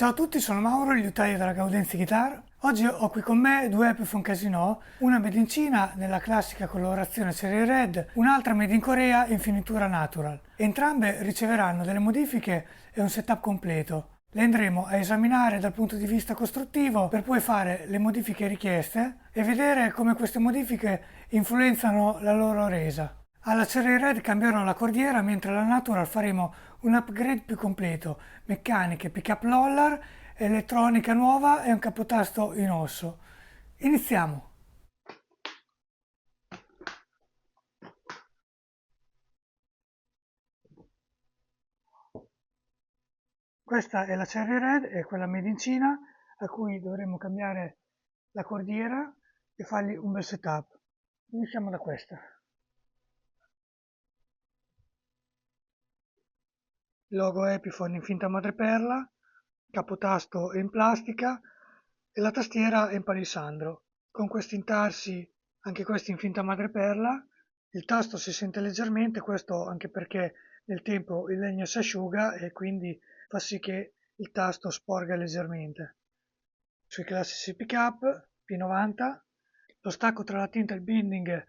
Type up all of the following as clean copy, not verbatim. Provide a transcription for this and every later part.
Ciao a tutti, sono Mauro, il liutaio della Gaudenzi Guitar. Oggi ho qui con me due Epiphone Casino, una made in Cina nella classica colorazione Cherry Red, un'altra made in Corea in finitura natural. Entrambe riceveranno delle modifiche e un setup completo. Le andremo a esaminare dal punto di vista costruttivo per poi fare le modifiche richieste e vedere come queste modifiche influenzano la loro resa. Alla Cherry Red cambierò la cordiera, mentre alla Natural faremo un upgrade più completo, meccaniche, pick-up roller, elettronica nuova e un capotasto in osso. Iniziamo! Questa è la Cherry Red, è quella made in Cina, a cui dovremo cambiare la cordiera e fargli un bel setup. Iniziamo da questa. Logo Epiphone in finta madreperla, capotasto è in plastica e la tastiera è in palissandro. Con questi intarsi, anche questi in finta madreperla, il tasto si sente leggermente, questo anche perché nel tempo il legno si asciuga e quindi fa sì che il tasto sporga leggermente. Sui classici pick-up P90, lo stacco tra la tinta e il binding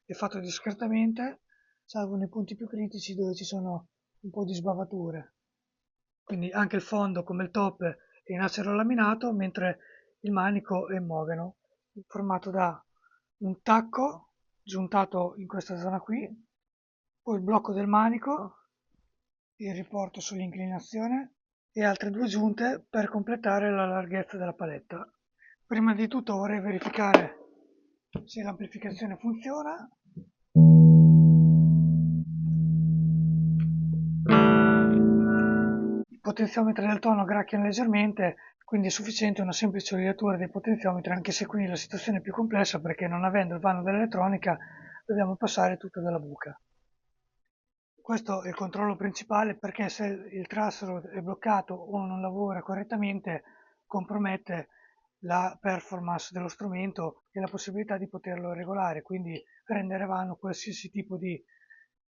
è fatto discretamente, salvo nei punti più critici dove ci sono un po' di sbavature. Quindi anche il fondo, come il top, è in acero laminato, mentre il manico è in mogano, formato da un tacco giuntato in questa zona qui, poi il blocco del manico, il riporto sull'inclinazione e altre due giunte per completare la larghezza della paletta. Prima di tutto vorrei verificare se l'amplificazione funziona. I potenziometri del tono gracchiano leggermente, quindi è sufficiente una semplice oliatura dei potenziometri, anche se qui la situazione è più complessa perché non avendo il vano dell'elettronica dobbiamo passare tutto dalla buca. Questo è il controllo principale perché se il trastero è bloccato o non lavora correttamente compromette la performance dello strumento e la possibilità di poterlo regolare, quindi rendere vano qualsiasi tipo di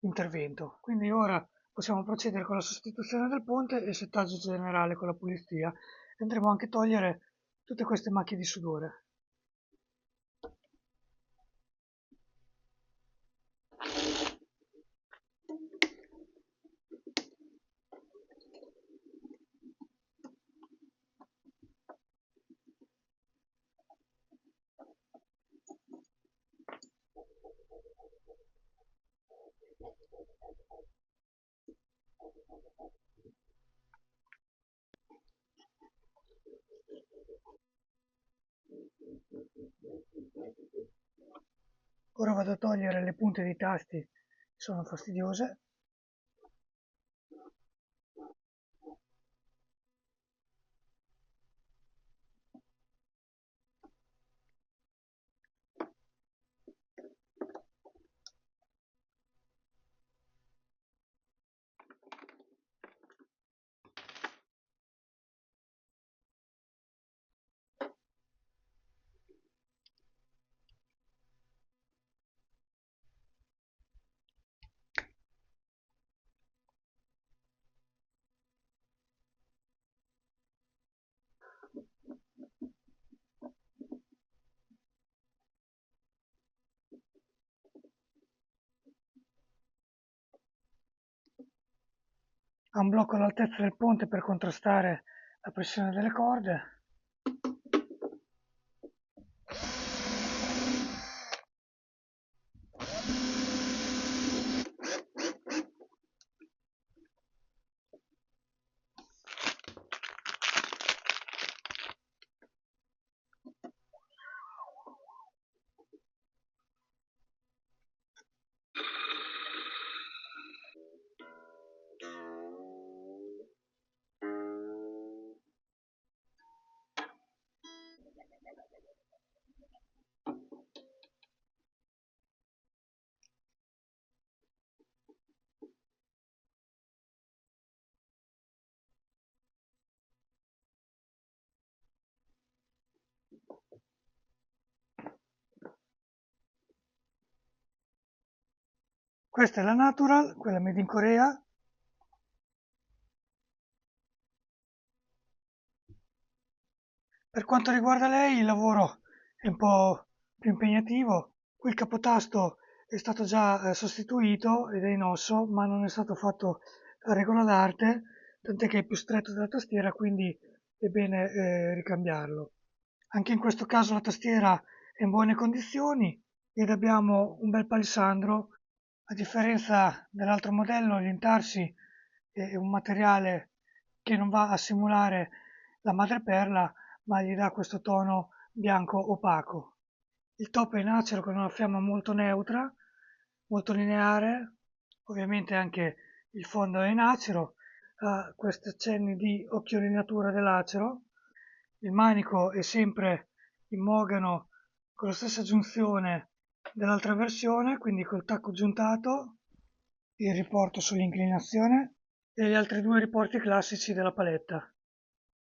intervento. Quindi ora possiamo procedere con la sostituzione del ponte e il settaggio generale con la pulizia. Andremo anche a togliere tutte queste macchie di sudore. Ora vado a togliere le punte dei tasti che sono fastidiose. Ha un blocco all'altezza del ponte per contrastare la pressione delle corde. Questa è la Natural, quella made in Corea. Per quanto riguarda lei, il lavoro è un po' più impegnativo. Qui il capotasto è stato già sostituito ed è in osso, ma non è stato fatto a regola d'arte, tant'è che è più stretto della tastiera, quindi è bene ricambiarlo. Anche in questo caso la tastiera è in buone condizioni ed abbiamo un bel palissandro. A differenza dell'altro modello, l'Intarsi è un materiale che non va a simulare la madreperla, ma gli dà questo tono bianco opaco. Il top è in acero con una fiamma molto neutra, molto lineare, ovviamente anche il fondo è in acero, ha questi accenni di occhiolinatura dell'acero, il manico è sempre in mogano con la stessa giunzione dell'altra versione, quindi col tacco giuntato, il riporto sull'inclinazione e gli altri due riporti classici della paletta.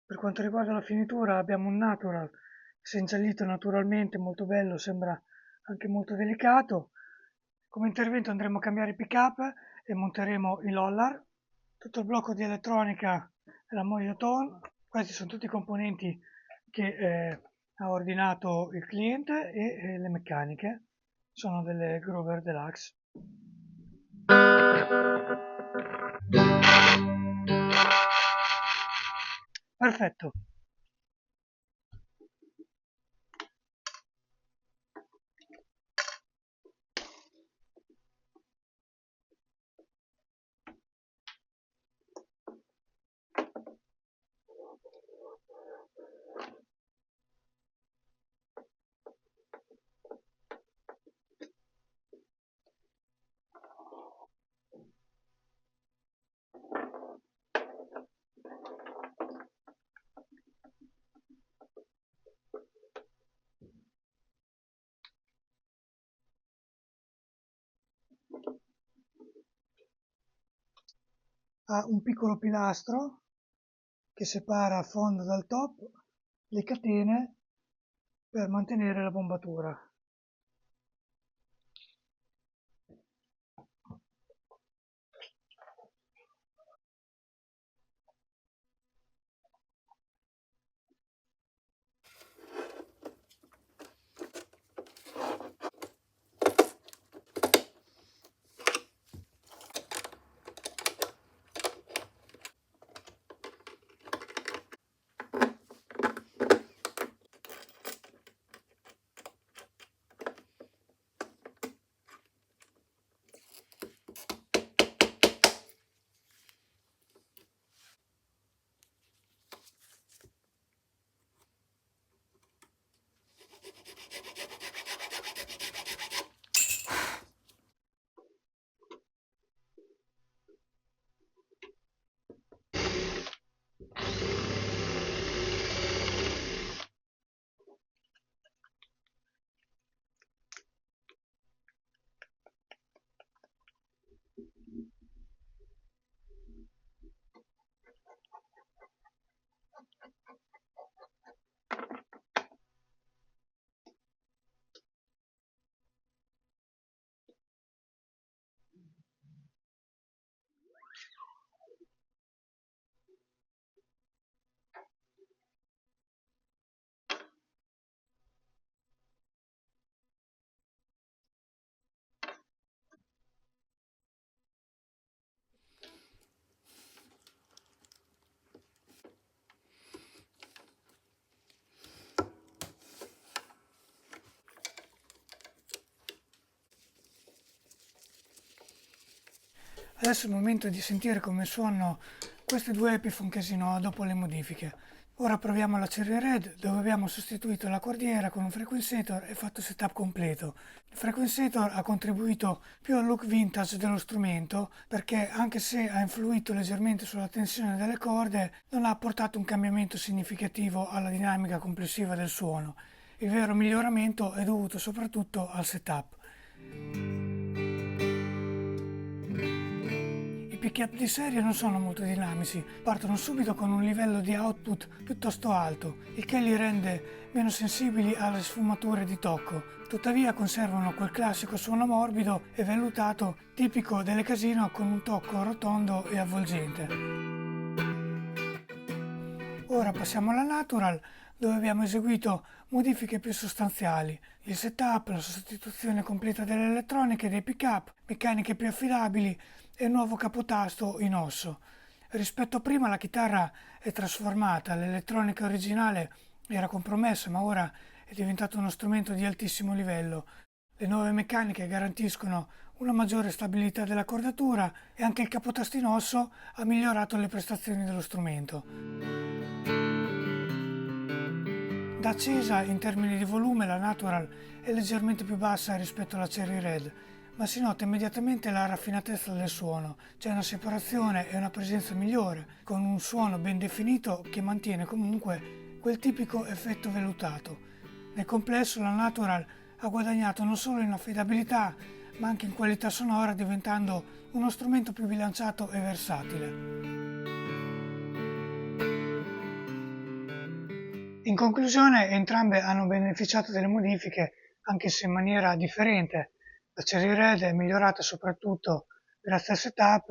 Per quanto riguarda la finitura abbiamo un natural, si è ingiallito naturalmente, molto bello, sembra anche molto delicato. Come intervento andremo a cambiare i pick-up e monteremo il Lollar, tutto il blocco di elettronica e la Moyoton. Questi sono tutti i componenti che ha ordinato il cliente e le meccaniche sono delle Grover Deluxe. Perfetto. Ha un piccolo pilastro che separa il fondo dal top, le catene per mantenere la bombatura. Adesso è il momento di sentire come suonano questi due Epiphone Casino dopo le modifiche. Ora proviamo la Cherry Red, dove abbiamo sostituito la cordiera con un frequenzator e fatto il setup completo. Il frequenzator ha contribuito più al look vintage dello strumento perché, anche se ha influito leggermente sulla tensione delle corde, non ha apportato un cambiamento significativo alla dinamica complessiva del suono. Il vero miglioramento è dovuto soprattutto al setup. I pickup di serie non sono molto dinamici, partono subito con un livello di output piuttosto alto, il che li rende meno sensibili alle sfumature di tocco. Tuttavia conservano quel classico suono morbido e vellutato tipico delle Casino con un tocco rotondo e avvolgente. Ora passiamo alla Natural, dove abbiamo eseguito modifiche più sostanziali, il setup, la sostituzione completa delle elettroniche e dei pick-up, meccaniche più affidabili e un nuovo capotasto in osso. Rispetto a prima la chitarra è trasformata, l'elettronica originale era compromessa, ma ora è diventato uno strumento di altissimo livello. Le nuove meccaniche garantiscono una maggiore stabilità della cordatura e anche il capotasto in osso ha migliorato le prestazioni dello strumento. Da accesa in termini di volume la Natural è leggermente più bassa rispetto alla Cherry Red, ma si nota immediatamente la raffinatezza del suono, c'è una separazione e una presenza migliore, con un suono ben definito che mantiene comunque quel tipico effetto vellutato. Nel complesso la Natural ha guadagnato non solo in affidabilità, ma anche in qualità sonora, diventando uno strumento più bilanciato e versatile. In conclusione, entrambe hanno beneficiato delle modifiche, anche se in maniera differente. La Cherry Red è migliorata soprattutto grazie al setup,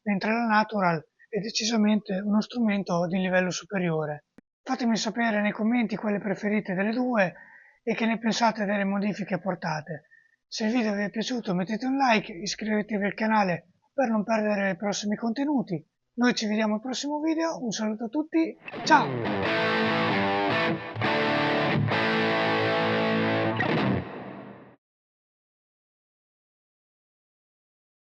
mentre la Natural è decisamente uno strumento di livello superiore. Fatemi sapere nei commenti quale preferite delle due e che ne pensate delle modifiche apportate. Se il video vi è piaciuto mettete un like, iscrivetevi al canale per non perdere i prossimi contenuti. Noi ci vediamo al prossimo video, un saluto a tutti, ciao!